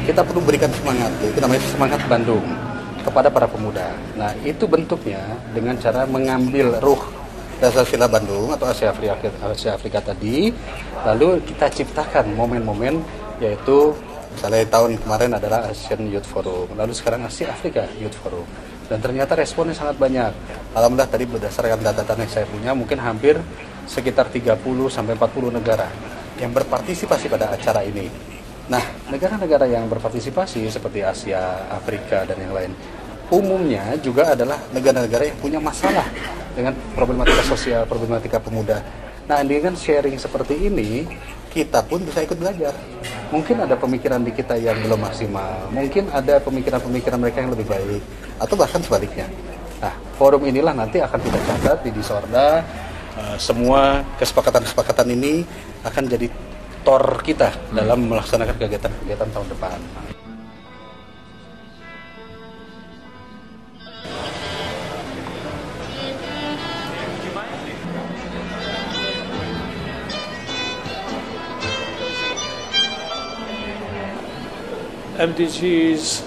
kita perlu berikan semangat, itu namanya semangat Bandung kepada para pemuda. Nah, itu bentuknya dengan cara mengambil ruh dasar sila Bandung atau Asia Afrika tadi, lalu kita ciptakan momen-momen, yaitu misalnya tahun kemarin adalah Asian Youth Forum, lalu sekarang Asia Afrika Youth Forum, dan ternyata responnya sangat banyak. Alhamdulillah tadi berdasarkan data-data yang saya punya, mungkin hampir sekitar 30-40 negara yang berpartisipasi pada acara ini. Nah, negara-negara yang berpartisipasi seperti Asia, Afrika, dan yang lain, umumnya juga adalah negara-negara yang punya masalah dengan problematika sosial, problematika pemuda. Nah, dengan sharing seperti ini, kita pun bisa ikut belajar. Mungkin ada pemikiran di kita yang belum maksimal, mungkin ada pemikiran-pemikiran mereka yang lebih baik, atau bahkan sebaliknya. Nah, forum inilah nanti akan kita catat di Disorda. Semua kesepakatan-kesepakatan ini akan jadi tor kita dalam melaksanakan kegiatan-kegiatan tahun depan. MDGs,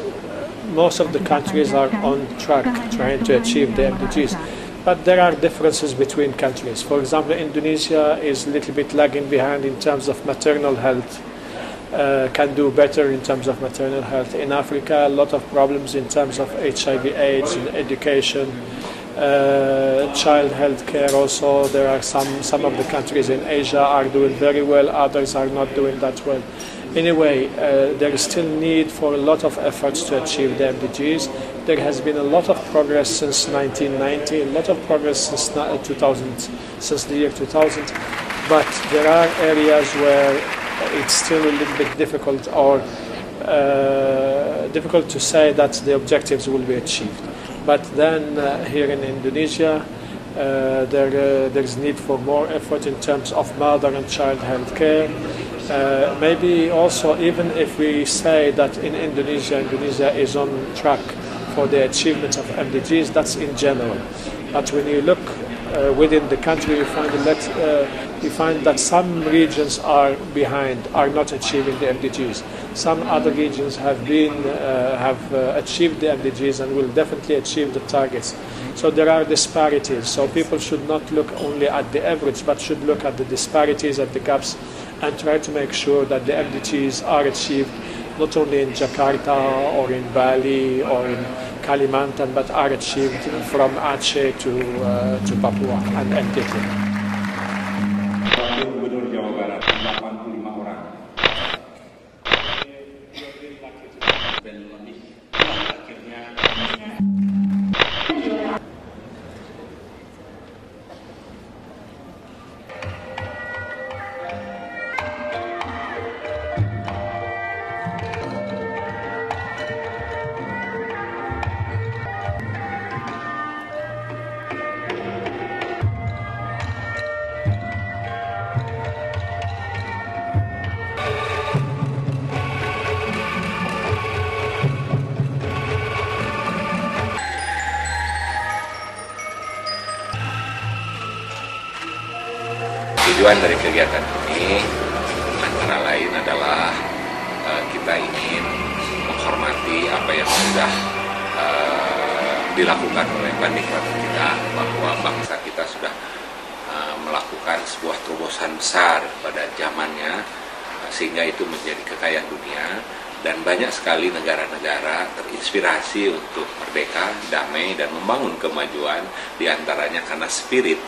most of the countries are on track trying to achieve the MDGs, but there are differences between countries. For example, Indonesia is a little bit lagging behind in terms of maternal health, can do better in terms of maternal health. In Africa, a lot of problems in terms of HIV/AIDS and education, child health care also. There are some of the countries in Asia are doing very well, others are not doing that well. Anyway, there is still need for a lot of efforts to achieve the MDGs. There has been a lot of progress since 1990, a lot of progress since 2000, since the year 2000, but there are areas where it's still a little bit difficult or difficult to say that the objectives will be achieved. But then here in Indonesia, there's need for more effort in terms of mother and child health care. Maybe also, even if we say that in Indonesia is on track for the achievement of MDGs, that's in general. But when you look within the country, you find that some regions are behind, are not achieving the MDGs. Some other regions have achieved the MDGs and will definitely achieve the targets. So there are disparities. So people should not look only at the average, but should look at the disparities, at the gaps, and try to make sure that the MDGs are achieved not only in Jakarta or in Bali or in Kalimantan, but are achieved from Aceh to Papua and NTT. Gubernur Jawa Barat 85 orang. Dan lebih akhirnya tujuan dari kegiatan ini antara lain adalah kita ingin menghormati apa yang sudah dilakukan oleh banding-banding kita, bahwa bangsa kita sudah melakukan sebuah terobosan besar pada zamannya, sehingga itu menjadi kekayaan dunia, dan banyak sekali negara-negara terinspirasi untuk merdeka, damai, dan membangun kemajuan, diantaranya karena spirit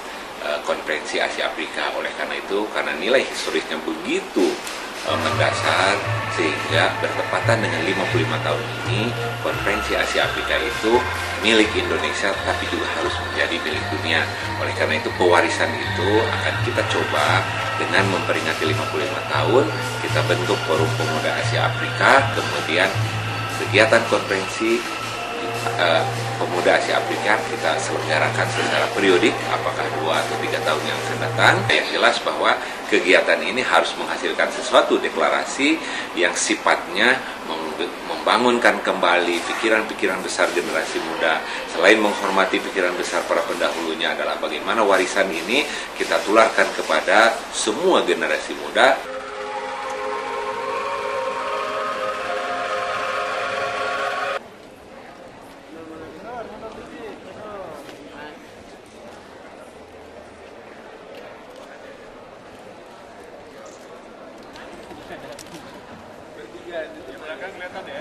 Konferensi Asia Afrika. Oleh karena itu, karena nilai historisnya begitu mendasar, sehingga bertepatan dengan 55 tahun ini, Konferensi Asia Afrika itu milik Indonesia, tapi juga harus menjadi milik dunia. Oleh karena itu, pewarisan itu akan kita coba dengan memperingati 55 tahun, kita bentuk Forum Pemuda Asia Afrika, kemudian kegiatan konferensi Pemuda Asia Afrika kita selenggarakan secara periodik, apakah 2 atau 3 tahun yang akan datang. Yang jelas bahwa kegiatan ini harus menghasilkan sesuatu deklarasi yang sifatnya membangunkan kembali pikiran-pikiran besar generasi muda. Selain menghormati pikiran besar para pendahulunya, adalah bagaimana warisan ini kita tularkan kepada semua generasi muda. di belakang kelihatan ya.